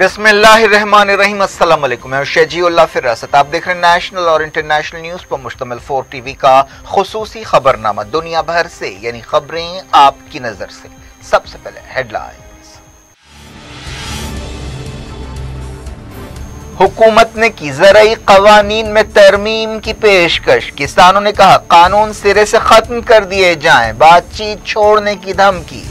बिस्मिल्लाहिर्रहमानिर्रहीम। अस्सलाम वालेकुम। मैं शजीउल्लाह फिरासत। आप देख रहे हैं नेशनल और इंटरनेशनल न्यूज पर मुश्तमिल 4 टीवी का खुसूसी खबरनामा, दुनिया भर से यानी खबरें आपकी नजर से। सबसे पहले हेडलाइंस। हुकूमत ने की ज़राई क़वानीन में तरमीम की पेशकश। किसानों ने कहा कानून सिरे से खत्म कर दिए जाएं, बातचीत छोड़ने की धमकी।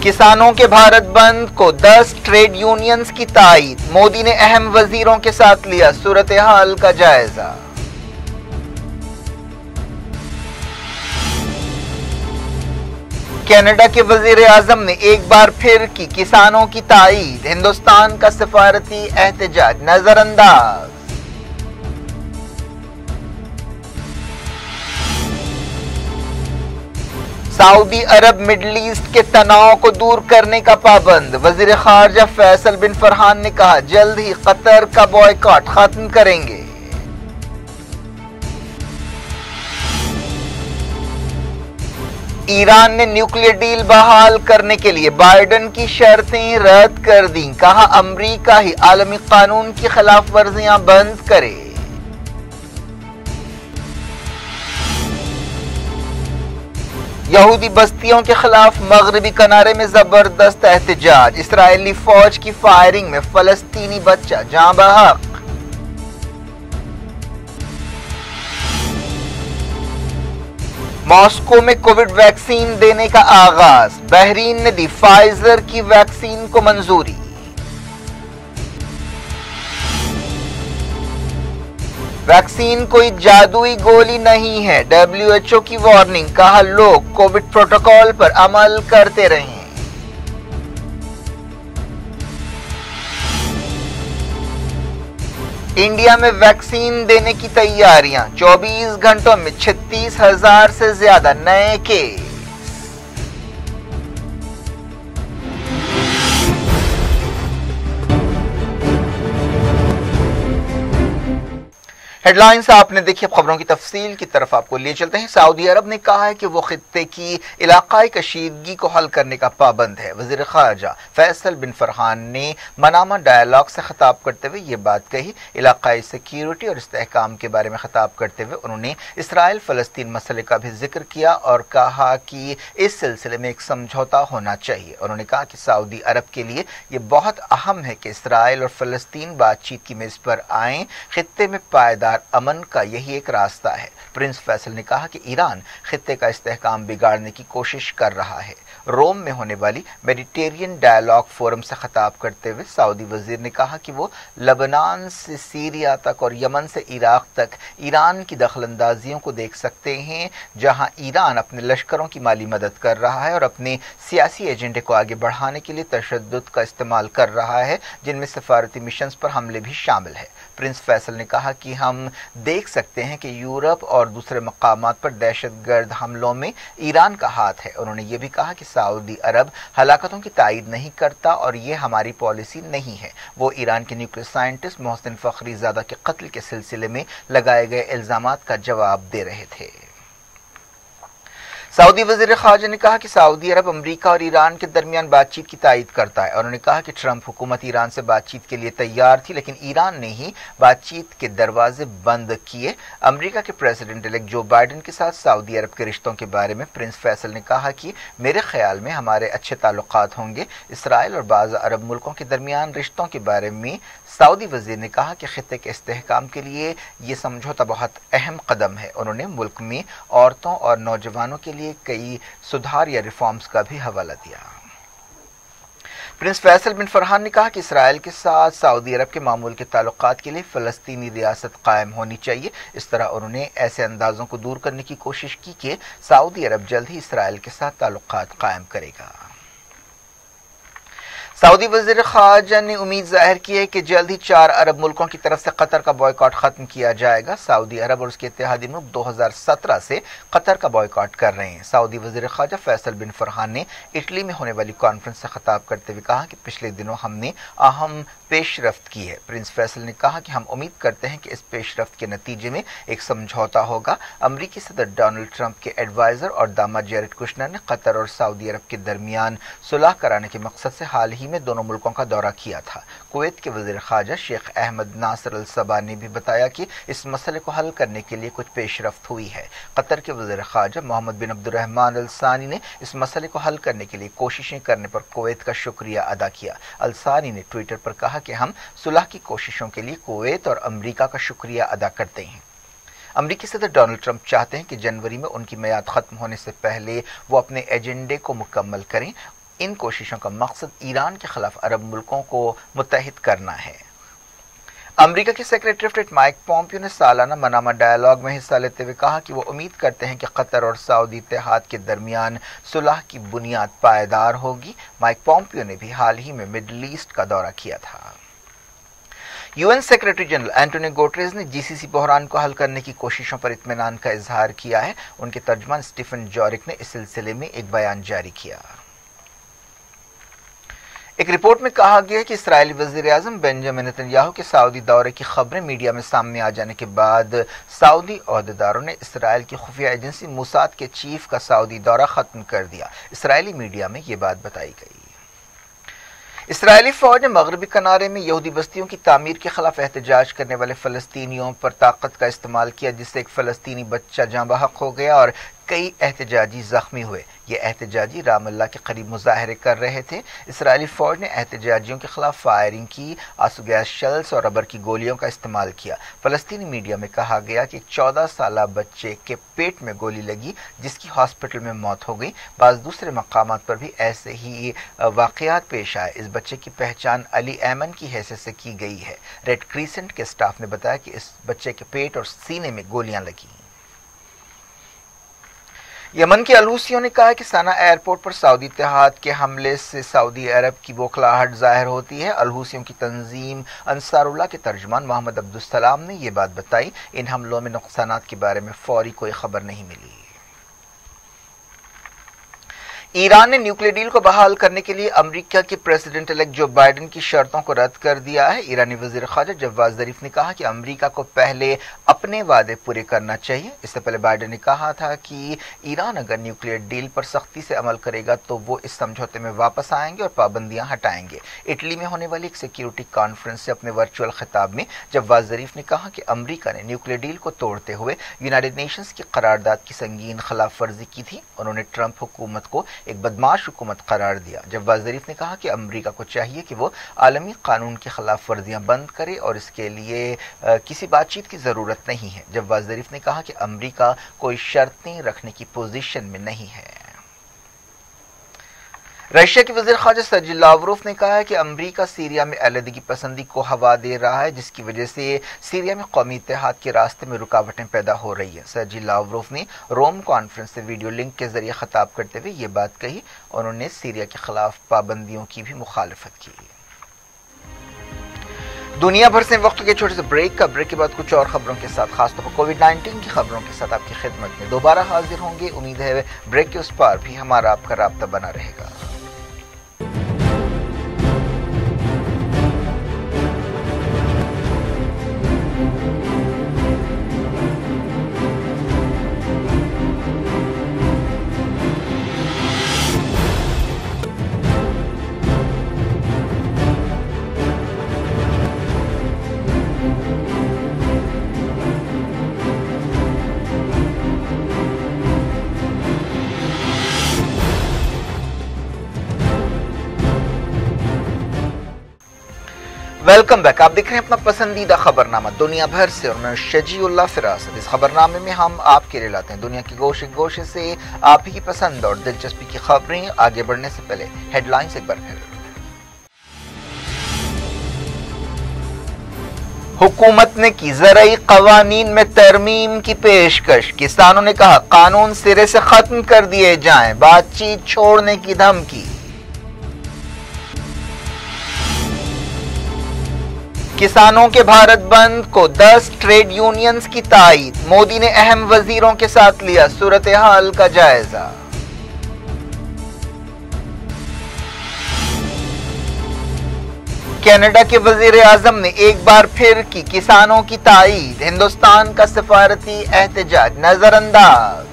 किसानों के भारत बंद को 10 ट्रेड यूनियंस की ताईद। मोदी ने अहम वजीरों के साथ लिया सूरत हाल का जायजा। कनाडा के वजीर आजम ने एक बार फिर की किसानों की ताईद। हिंदुस्तान का सफारती एहतजाज नजरअंदाज। सऊदी अरब मिडल ईस्ट के तनाव को दूर करने का पाबंद। वजीर खारजा फैसल बिन फरहान ने कहा जल्द ही कतर का बॉयकॉट खत्म करेंगे। ईरान ने न्यूक्लियर डील बहाल करने के लिए बाइडेन की शर्तें रद्द कर दी। कहा अमरीका ही आलमी कानून की खिलाफ वर्जियां बंद करे। यहूदी बस्तियों के खिलाफ मगरबी किनारे में जबरदस्त एहतजाज। इसराइली फौज की फायरिंग में फलस्तीनी बच्चा जाँ बहक। मॉस्को में कोविड वैक्सीन देने का आगाज। बहरीन ने दी फाइजर की वैक्सीन को मंजूरी। वैक्सीन कोई जादुई गोली नहीं है, WHO की वार्निंग। कहा लोग कोविड प्रोटोकॉल पर अमल करते रहें। इंडिया में वैक्सीन देने की तैयारियां। 24 घंटों में 36,000 से ज्यादा नए केस। हेडलाइंस आपने देखी। अब खबरों की तफसील की तरफ आपको लिए चलते हैं। सऊदी अरब ने कहा है कि वो खित्ते की इलाकाई कशीदगी को हल करने का पाबंद है। वजीर खारजा फैसल बिन फरहान ने मनामा डायलॉग से खिताब करते हुए ये बात कही। इलाकाई सिक्योरिटी और इस्तेहकाम के बारे में खिताब करते हुए उन्होंने इसराइल फलस्तीन मसले का भी जिक्र किया और कहा कि इस सिलसिले में एक समझौता होना चाहिए। उन्होंने कहा कि सऊदी अरब के लिए ये बहुत अहम है कि इसराइल और फलस्तीन बातचीत की मेज पर आएं। खित्ते में पायदार अमन का यही एक रास्ता है। प्रिंस फैसल ने कहा कि ईरान खित्ते का इस्तेहकाम बिगाड़ने की कोशिश कर रहा है। रोम में होने वाली मेडिटेरियन डायलॉग फोरम से खिताब करते हुए सऊदी वजीर ने कहा कि वो लबनान से सीरिया तक और यमन से इराक तक ईरान की दखलंदाजियों को देख सकते हैं, जहां ईरान अपने लश्करों की माली मदद कर रहा है और अपने सियासी एजेंडे को आगे बढ़ाने के लिए तशद्दुद का इस्तेमाल कर रहा है, जिनमें सफारती मिशन पर हमले भी शामिल है। प्रिंस फैसल ने कहा कि हम देख सकते हैं कि यूरोप और दूसरे मकामात पर दहशतगर्द हमलों में ईरान का हाथ है। उन्होंने ये भी कहा कि सऊदी अरब हलाकतों की तायीद नहीं करता और ये हमारी पॉलिसी नहीं है। वो ईरान के न्यूक्लियर साइंटिस्ट मोहसिन फखरीजादा के कत्ल के सिलसिले में लगाए गए इल्जामात का जवाब दे रहे थे। सऊदी वजीर खारजा ने कहा कि सऊदी अरब अमरीका और ईरान के दरमियान बातचीत की तायीद करता है। उन्होंने कहा कि ट्रंप हुकूमत ईरान से बातचीत के लिए तैयार थी, लेकिन ईरान ने ही बातचीत के दरवाजे बंद किए। अमरीका के प्रेसिडेंट इलेक्ट जो बाइडेन के साथ सऊदी अरब के रिश्तों के बारे में प्रिंस फैसल ने कहा कि मेरे ख्याल में हमारे अच्छे ताल्लुकात होंगे। इसराइल और बाज़ अरब मुल्कों के दरमियान रिश्तों के बारे में सऊदी वजीर ने कहा कि खित्ते के इस्तेहकाम के लिए ये समझौता बहुत अहम कदम है। उन्होंने मुल्क में औरतों और नौजवानों के लिए कई सुधार या रिफॉर्म्स का भी हवाला दिया। प्रिंस फैसल बिन फरहान ने कहा कि इसराइल के साथ सऊदी अरब के मामूल के ताल्लुकात के लिए फ़लस्तीनी रियासत कायम होनी चाहिए। इस तरह उन्होंने ऐसे अंदाजों को दूर करने की कोशिश की कि सऊदी अरब जल्द ही इसराइल के साथ ताल्लुकात कायम करेगा। सऊदी वज़ीर ख़ारजा ने उम्मीद जाहिर की है कि जल्द ही 4 अरब मुल्कों की तरफ से कतर का बॉयकॉट खत्म किया जाएगा। सऊदी अरब और उसके इत्तेहादी मुल्क 2017 से कतर का बॉयकॉट कर रहे हैं। सऊदी वज़ीर ख़ारजा फैसल बिन फरहान ने इटली में होने वाली कॉन्फ्रेंस से खिताब करते हुए कहा कि पिछले दिनों हमने अहम पेशरफ्त की है। प्रिंस फैसल ने कहा कि हम उम्मीद करते हैं कि इस पेशरफ्त के नतीजे में एक समझौता होगा। अमरीकी सदर डोनाल्ड ट्रंप के एडवाइजर और दामाद जैरेड कुशनर ने कतर और सऊदी अरब के दरमियान सुलह कराने के मकसद से हाल ही में दोनों मुल्कों का दौरा किया था। कुवैत के वज़ीर ख़ारजा शेख अहमद नासर अल सबा ने भी बताया कि इस मसले को हल करने के लिए कुछ पेशरफ्त हुई है। कतर के वज़ीर ख़ारजा मोहम्मद बिन अब्दुर्रहमान अल सानी ने इस मसले को हल करने के लिए कोशिशें करने पर कुवैत का शुक्रिया अदा किया। अल सानी ने ट्विटर पर कहा कि हम सुलह की कोशिशों के लिए कुवैत और अमरीका का शुक्रिया अदा करते हैं। अमरीकी सदर डोनाल्ड ट्रंप चाहते हैं कि जनवरी में उनकी मियाद खत्म होने से पहले वो अपने एजेंडे को मुकम्मल करें। इन कोशिशों का मकसद ईरान के खिलाफ अरब मुल्कों को मुत्तहिद करना है। अमेरिका के secretary of state Mike Pompeo ने सालाना मनामा डायलॉग में हिस्सा लेते हुए कहा कि वो उम्मीद करते हैं कि कतर और सऊदी इत्तेहाद के दरमियान सुलह की बुनियाद पायदार होगी। माइक पॉम्पियो ने भी हाल ही में मिडल ईस्ट का दौरा किया था। UN secretary general Antonio Guterres ने जीसीसी बहरान को हल करने की कोशिशों पर इत्मीनान का इजहार किया है। उनके तर्जमान स्टीफन जोरिक ने इस सिलसिले में एक बयान जारी किया। एक रिपोर्ट में कहा गया है कि इस्राएली वज़ीर आज़म बेंजामिन नेतन्याहू के सऊदी दौरे की खबरें मीडिया में सामने आ जाने के बाद सऊदी ओहदेदारों ने इस्राएल की खुफिया एजेंसी मोसाद के चीफ का सऊदी दौरा खत्म कर दिया। इस्राएली मीडिया में ये बात बताई गई। इस्राएली फौज ने मगरबी किनारे में यहूदी बस्तियों की तामीर के खिलाफ एहतजाज करने वाले फ़लस्तीनियों पर ताकत का इस्तेमाल किया, जिससे एक फ़लस्तीनी बच्चा जाँ बहक हो गया और कई एहतजाजी जख्मी हुए। ये एहतजाजी रामल्ला के करीब मुजाहरे कर रहे थे। इसराइली फौज ने एहतजाजियों के खिलाफ फायरिंग की, आंसू गैस शेल्स और रबर की गोलियों का इस्तेमाल किया। फ़लस्तीनी मीडिया में कहा गया कि 14 साल बच्चे के पेट में गोली लगी, जिसकी हॉस्पिटल में मौत हो गई। बाज़ दूसरे मकामात पर भी ऐसे ही वाक़यात पेश आए। इस बच्चे की पहचान अली ऐमन की हैसियत से की गई है। रेड क्रीसेंट के स्टाफ ने बताया कि इस बच्चे के पेट और सीने में गोलियां लगी। यमन के अलहूसियों ने कहा कि सना एयरपोर्ट पर सऊदी इत्तेहाद के हमले से सऊदी अरब की बौखलाहट जाहिर होती है। अलहूसियों की तंजीम अंसारुल्लाह के तर्जुमान मोहम्मद अब्दुस्सलाम ने यह बात बताई। इन हमलों में नुकसानात के बारे में फौरी कोई खबर नहीं मिली। ईरान ने न्यूक्लियर डील को बहाल करने के लिए अमेरिका के प्रेसिडेंट इलेक्ट जो बाइडेन की शर्तों को रद्द कर दिया है। ईरानी वजीर ख़ारजा जवाद ज़रीफ ने कहा कि अमेरिका को पहले अपने वादे पूरे करना चाहिए। इससे पहले बाइडेन ने कहा था कि ईरान अगर न्यूक्लियर डील पर सख्ती से अमल करेगा तो वो इस समझौते में वापस आएंगे और पाबंदियां हटाएंगे। इटली में होने वाली एक सिक्योरिटी कॉन्फ्रेंस से अपने वर्चुअल खिताब में जवाद ज़रीफ ने कहा कि अमेरिका ने न्यूक्लियर डील को तोड़ते हुए यूनाइटेड नेशंस की करारदाद की संगीन खिलाफ वर्जी की थी। उन्होंने ट्रंप हुकूमत को एक बदमाश हुकूमत करार दिया। जवाद ज़रीफ ने कहा कि अमेरिका को चाहिए कि वो आलमी कानून की खिलाफ वर्जियां बंद करे और इसके लिए किसी बातचीत की ज़रूरत नहीं है। जवाद ज़रीफ ने कहा कि अमेरिका कोई शर्तें रखने की पोजीशन में नहीं है। रशिया के वज़ीर ख़ारजा सर्जी लावरोव ने कहा है कि अमेरिका सीरिया में अलहदगी पसंदी को हवा दे रहा है, जिसकी वजह से सीरिया में कौमी इत्तेहाद के रास्ते में रुकावटें पैदा हो रही हैं। सर्जी लावरोव ने रोम कॉन्फ्रेंस से वीडियो लिंक के जरिए खिताब करते हुए ये बात कही। उन्होंने सीरिया के खिलाफ पाबंदियों की भी मुखालफत की। दुनिया भर से वक्त के छोटे से ब्रेक के बाद कुछ और खबरों के साथ, खासतौर पर कोविड-19 की खबरों के साथ आपकी खिदमत में दोबारा हाजिर होंगे। उम्मीद है ब्रेक के उस पार भी हमारा आपका राब्ता बना रहेगा। Welcome back. आप देख रहे हैं अपना पसंदीदा खबरनामा दुनिया भर से और मैं शजीउल्लाह फिरासत। इस खबरनामे में हम आपके लिए लाते हैं दुनिया की गोशे गोशे से आप ही की पसंद और दिलचस्पी की खबरें। आगे बढ़ने से पहले हेडलाइंस एक बार फिर। हुकूमत ने की ज़राई क़वानीन में तरमीम की पेशकश। किसानों ने कहा कानून सिरे से खत्म कर दिए जाएं, बातचीत छोड़ने की धमकी। किसानों के भारत बंद को 10 ट्रेड यूनियंस की ताईद। मोदी ने अहम वजीरों के साथ लिया सूरत हाल का जायजा। कनाडा के वजीर आजम ने एक बार फिर की किसानों की ताईद। हिंदुस्तान का सफारती एहतजाज नजरअंदाज।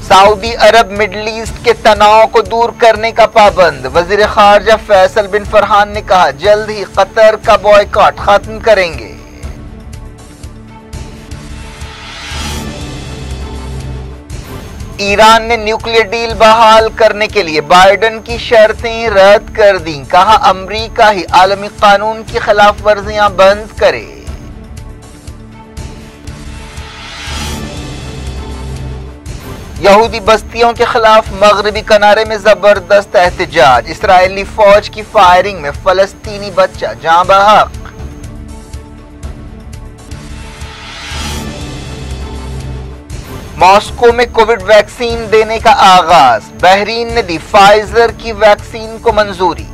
सऊदी अरब मिडल ईस्ट के तनाव को दूर करने का पाबंद। वजीर खारजा फैसल बिन फरहान ने कहा जल्द ही कतर का बॉयकॉट खत्म करेंगे। ईरान ने न्यूक्लियर डील बहाल करने के लिए बाइडेन की शर्तें रद्द कर दी। कहा अमरीका ही आलमी कानून की खिलाफ वर्जियां बंद करे। यहूदी बस्तियों के खिलाफ मगरबी किनारे में जबरदस्त एहतजाज। इसराइली फौज की फायरिंग में फलस्तीनी बच्चा जाँ बहक। मॉस्को में कोविड वैक्सीन देने का आगाज। बहरीन ने दी फाइजर की वैक्सीन को मंजूरी।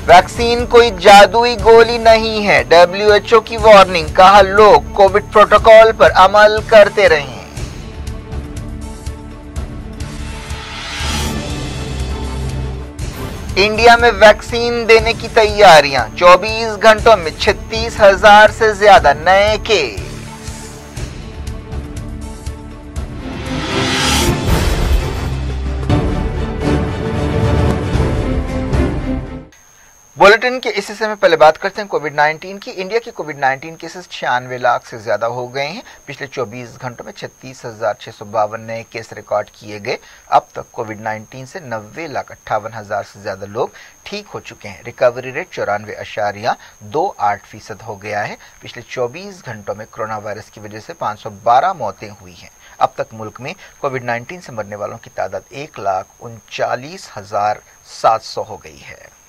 वैक्सीन कोई जादुई गोली नहीं है। WHO की वार्निंग। कहा लोग कोविड प्रोटोकॉल पर अमल करते रहें। इंडिया में वैक्सीन देने की तैयारियां। 24 घंटों में 36,000 से ज्यादा नए केस। बुलेटिन के इस हिस्से में पहले बात करते हैं कोविड-19 की। इंडिया के कोविड-19 केसेस 96 लाख से ज्यादा हो गए हैं। पिछले 24 घंटों में 36,652 नए केस रिकॉर्ड किए गए। अब तक कोविड-19 से 90,58,000 से ज्यादा लोग ठीक हो चुके हैं। रिकवरी रेट 94.28% हो गया है। पिछले 24 घंटों में कोरोना वायरस की वजह से 512 मौतें हुई हैं। अब तक मुल्क में कोविड-19 से मरने वालों की तादाद 1,39,700 हो गई है।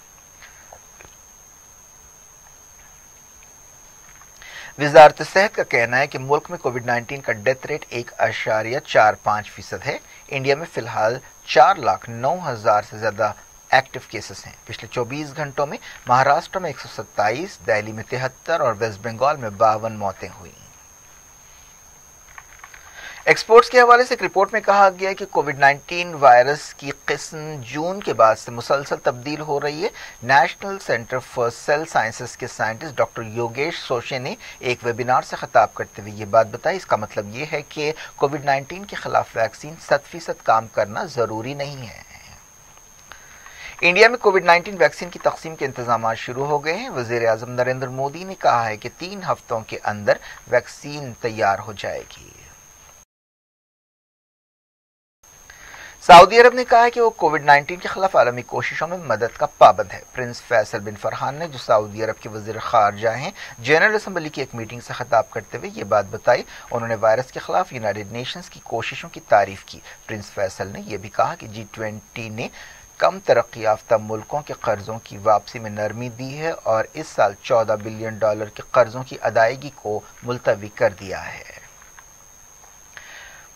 वजारत सेहत का कहना है कि मुल्क में कोविड-19 का डेथ रेट 1.45% है। इंडिया में फिलहाल 4,09,000 से ज्यादा एक्टिव केसेस हैं। पिछले 24 घंटों में महाराष्ट्र में 127, दिल्ली में 73 और वेस्ट बंगाल में 52 मौतें हुई। एक्सपर्ट्स के हवाले से एक रिपोर्ट में कहा गया है कि कोविड-19 वायरस की किस्म जून के बाद से मुसलसल तब्दील हो रही है। National centre for sale sciences के साइंटिस्ट डॉक्टर योगेश सोशे ने एक वेबिनार से खिताब करते हुए ये बात बताई। इसका मतलब ये है कि कोविड-19 के खिलाफ वैक्सीन 100% काम करना जरूरी नहीं है। इंडिया में कोविड-19 वैक्सीन की तकसीम के इंतजाम शुरू हो गए हैं। वजीर आजम नरेंद्र मोदी ने कहा है कि 3 हफ्तों के अंदर वैक्सीन तैयार हो जाएगी। सऊदी अरब ने कहा है कि वो कोविड-19 के खिलाफ आलमी कोशिशों में मदद का पाबंद है। प्रिंस फैसल बिन फरहान ने, जो सऊदी अरब के वजीर खारजा हैं, जनरल असम्बली की एक मीटिंग से खिताब करते हुए ये बात बताई। उन्होंने वायरस के खिलाफ यूनाइटेड नेशंस की कोशिशों की तारीफ की। प्रिंस फैसल ने यह भी कहा कि G20 ने कम तरक्की याफ्ता मुल्कों के कर्जों की वापसी में नरमी दी है और इस साल $14 बिलियन के कर्जों की अदायगी को मुलतवी कर दिया है।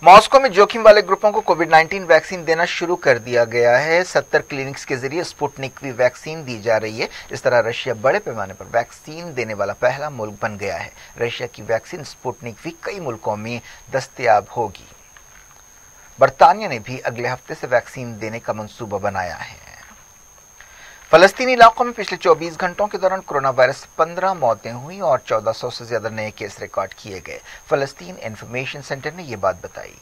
मॉस्को में जोखिम वाले ग्रुपों को कोविड-19 वैक्सीन देना शुरू कर दिया गया है। 70 क्लिनिक्स के जरिए स्पुतनिक वी वैक्सीन दी जा रही है। इस तरह रशिया बड़े पैमाने पर वैक्सीन देने वाला पहला मुल्क बन गया है। रशिया की वैक्सीन स्पुतनिक वी कई मुल्कों में दस्तयाब होगी। बरतानिया ने भी अगले हफ्ते से वैक्सीन देने का मंसूबा बनाया है। फलस्तीनी इलाकों में पिछले 24 घंटों के दौरान कोरोना वायरस से 15 मौतें हुई और 1400 से ज्यादा नए केस रिकॉर्ड किए गए। फलस्तीन इंफॉर्मेशन सेंटर ने यह बात बताई।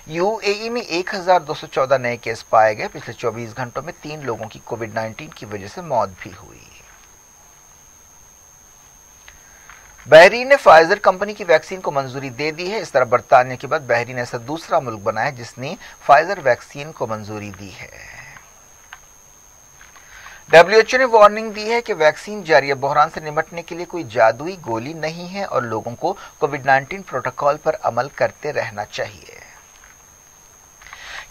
यूएई में 1214 नए केस पाए गए। पिछले 24 घंटों में 3 लोगों की कोविड-19 की वजह से मौत भी हुई। बहरीन ने फाइजर कंपनी की वैक्सीन को मंजूरी दे दी है। इस तरह बरतानिया के बाद बहरीन ऐसा दूसरा मुल्क बना है जिसने फाइजर वैक्सीन को मंजूरी दी है। WHO ने वार्निंग दी है कि वैक्सीन जारी बहरान से निपटने के लिए कोई जादुई गोली नहीं है और लोगों को कोविड-19 प्रोटोकॉल पर अमल करते रहना चाहिए।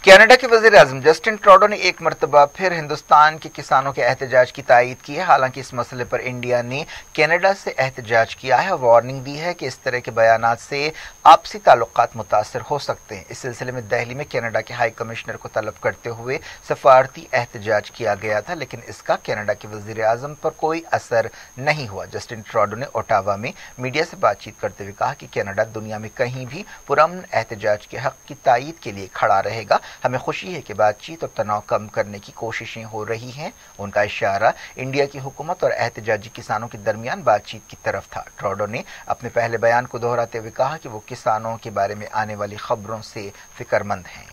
کینیڈا کے وزیر اعظم جسٹن ٹروڈو نے ایک مرتبہ پھر ہندوستان کے کسانوں کے احتجاج کی تائید کی ہے، حالانکہ اس مسئلے پر انڈیا نے کینیڈا سے احتجاج کیا ہے، وارننگ دی ہے کہ اس طرح کے بیانات سے آپسی تعلقات متاثر ہو سکتے ہیں۔ اس سلسلے میں دہلی میں کینیڈا کے ہائی کمشنر کو طلب کرتے ہوئے سفارتی احتجاج کیا گیا تھا، لیکن اس کا کینیڈا کے وزیر اعظم پر کوئی اثر نہیں ہوا۔ جسٹن ٹروڈو نے اوٹاوا میں میڈیا سے بات چیت کرتے ہوئے کہا کہ کینیڈا دنیا میں کہیں بھی پرامن احتجاج کے حق کی تائید کے لیے کھڑا رہے گا۔ ہمیں خوشی ہے کہ بات چیت اور تناؤ کم کرنے کی کوششیں ہو رہی ہیں۔ ان کا اشارہ انڈیا کی حکومت اور احتجاجی کسانوں کے درمیان بات چیت کی طرف تھا۔ ٹروڈو نے اپنے پہلے بیان کو دہراتے ہوئے کہا کہ وہ کسانوں کے بارے میں آنے والی خبروں سے فکر مند ہیں۔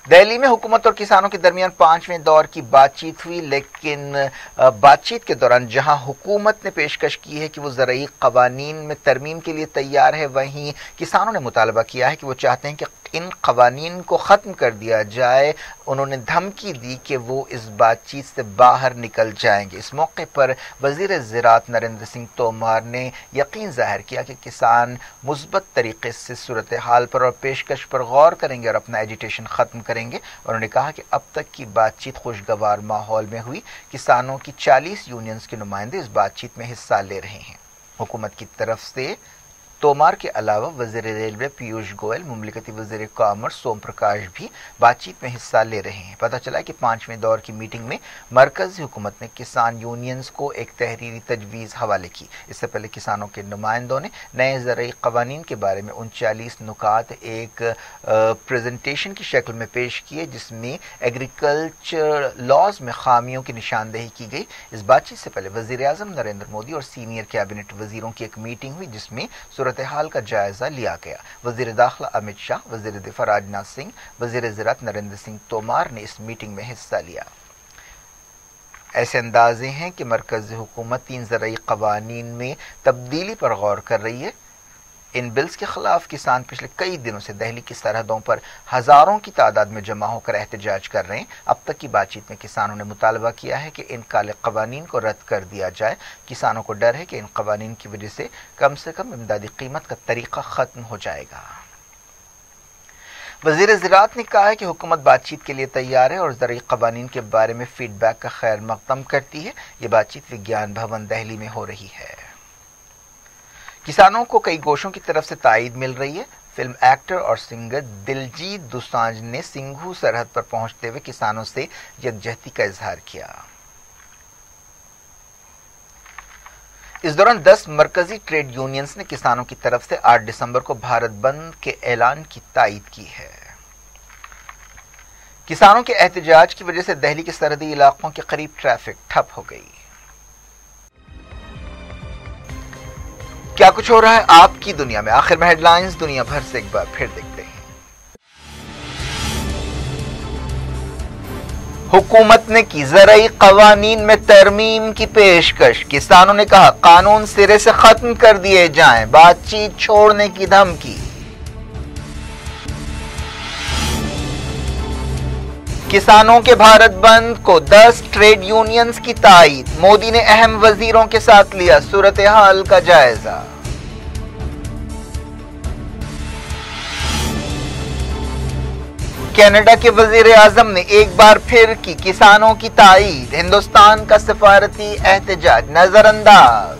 دہلی میں حکومت اور کسانوں کے درمیان 5ویں دور کی بات چیت ہوئی، لیکن بات چیت کے دوران جہاں حکومت نے پیشکش کی ہے کہ وہ زرعی قوانین میں ترمیم کے لیے تیار ہے، وہیں کسانوں نے مطالبہ کیا ہے کہ وہ چاہتے ہیں کہ ان قوانین کو ختم کر دیا جائے۔ انہوں نے دھمکی دی کہ وہ اس بات چیت سے باہر نکل جائیں گے۔ اس موقع پر وزیر زراعت نریندر سنگھ تومر نے یقین ظاہر کیا کہ کسان مثبت طریقے سے صورتحال پر اور پیشکش پر غور کریں گے اور اپنا ایجیٹیشن ختم کریں گے۔ انہوں نے کہا کہ اب تک کی بات چیت خوشگوار ماحول میں ہوئی، کسانوں کی 40 یونینز کے نمائندے اس بات چیت میں حصہ لے رہے ہیں۔ حکومت کی طرف سے تومر کے علاوہ وزیر ریلوے پیوش گوئل، مملکتی وزیر کامرس سوم پرکاش بھی بات چیت میں حصہ لے رہے ہیں۔ پتہ چلا کہ 5ویں دور کی میٹنگ میں مرکزی حکومت نے کسان یونینز کو ایک تحریری تجویز حوالے کی۔ اس سے پہلے کسانوں کے نمائندوں نے نئے زرعی قوانین کے بارے میں 39 نکات ایک پریزنٹیشن کی شکل میں پیش کیے، جس میں ایگریکلچر لاز میں خامیوں کی نشاندہی کی گئی۔ اس بات چیت سے پہلے وزیر اعظم نریندر مودی اور سینئر کیبنٹ وزیروں کی ایک میٹنگ ہوئی، جس میں صورتحال کا جائزہ لیا گیا۔ وزیر داخلہ امت شاہ، وزیر دفاع راجناتھ سنگھ، وزیر زراعت نریندر سنگھ تومر نے اس میٹنگ میں حصہ لیا۔ ایسے اندازے ہیں کہ مرکزی حکومت 3 زرعی قوانین میں تبدیلی پر غور کر رہی ہے۔ ان بلز کے خلاف کسان پچھلے کئی دنوں سے دہلی کی سرحدوں پر ہزاروں کی تعداد میں جمع ہو کر احتجاج کر رہے ہیں۔ اب تک کی بات چیت میں کسانوں نے مطالبہ کیا ہے کہ ان کالے قوانین کو رد کر دیا جائے۔ کسانوں کو ڈر ہے کہ ان قوانین کی وجہ سے کم امدادی قیمت کا طریقہ ختم ہو جائے گا۔ وزیر زراعت نے کہا ہے کہ حکومت بات چیت کے لیے تیار ہے اور زرعی قوانین کے بارے میں فیڈ بیک کا خیر مقدم کرتی ہے۔ یہ بات چیت وگیان بھون دہلی میں ہو رہی ہے۔ کسانوں کو کئی گوشوں کی طرف سے تائید مل رہی ہے۔ فلم ایکٹر اور سنگر دلجیت دوسانجھ نے سنگھو سرحد پر پہنچتے ہوئے کسانوں سے یکجہتی کا اظہار کیا۔ اس دوران 10 مرکزی ٹریڈ یونینز نے کسانوں کی طرف سے 8 دسمبر کو بھارت بند کے اعلان کی تائید کی ہے۔ کسانوں کے احتجاج کی وجہ سے دہلی کے سرحدی علاقوں کے قریب ٹریفک ٹھپ ہو گئی۔ کیا کچھ ہو رہا ہے آپ کی دنیا میں؟ آخر میں ہیڈ لائنز دنیا بھر سے ایک بار پھر دیکھتے ہیں۔ حکومت نے کی زرعی قوانین میں ترمیم کی پیشکش، کسانوں نے کہا قانون سرے سے ختم کر دیے جائیں، بات چیت چھوڑنے کی دھمکی۔ کسانوں کے بھارت بند کو 10 ٹریڈ یونینز کی تائید، مودی نے اہم وزیروں کے ساتھ لیا صورتحال کا جائزہ۔ کینیڈا کے وزیر اعظم نے ایک بار پھر کی کسانوں کی تائید، ہندوستان کا سفارتی احتجاج نظر انداز۔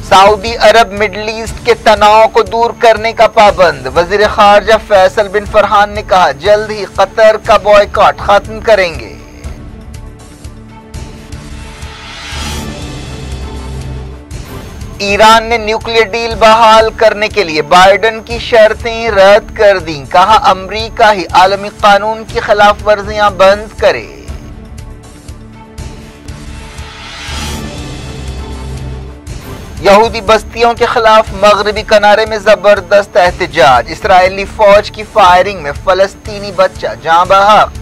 سعودی عرب مڈل ایسٹ کے تناؤ کو دور کرنے کا پابند، وزیر خارجہ فیصل بن فرحان نے کہا جلد ہی قطر کا بائیکاٹ ختم کریں گے۔ ایران نے نیوکلیئر ڈیل بحال کرنے کے لیے بائیڈن کی شرطیں رد کر دیں، کہا امریکہ ہی عالمی قانون کی خلاف ورزیاں بند کرے۔ یہودی بستیوں کے خلاف مغربی کنارے میں زبردست احتجاج، اسرائیلی فوج کی فائرنگ میں فلسطینی بچہ جاں بحق۔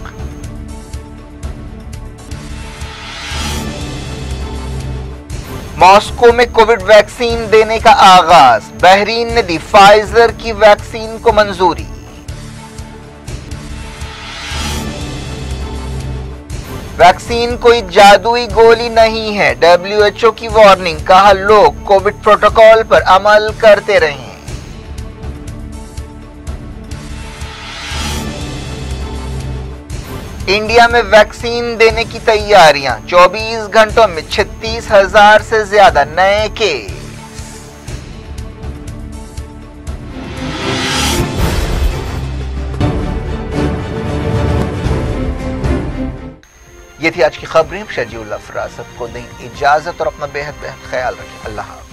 ماسکو میں کووڈ ویکسین دینے کا آغاز، بحرین نے دی فائزر کی ویکسین کو منظوری۔ वैक्सीन कोई जादुई गोली नहीं है, WHO की वार्निंग, कहा लोग कोविड प्रोटोकॉल पर अमल करते रहें। इंडिया में वैक्सीन देने की तैयारियां, 24 घंटों में 36,000 से ज्यादा नए केस। ये थी आज की खबरें। शजीउल्लाह फरासत को दें इजाजत और अपना बेहद ख्याल रखें। अल्लाह हाफ़िज़।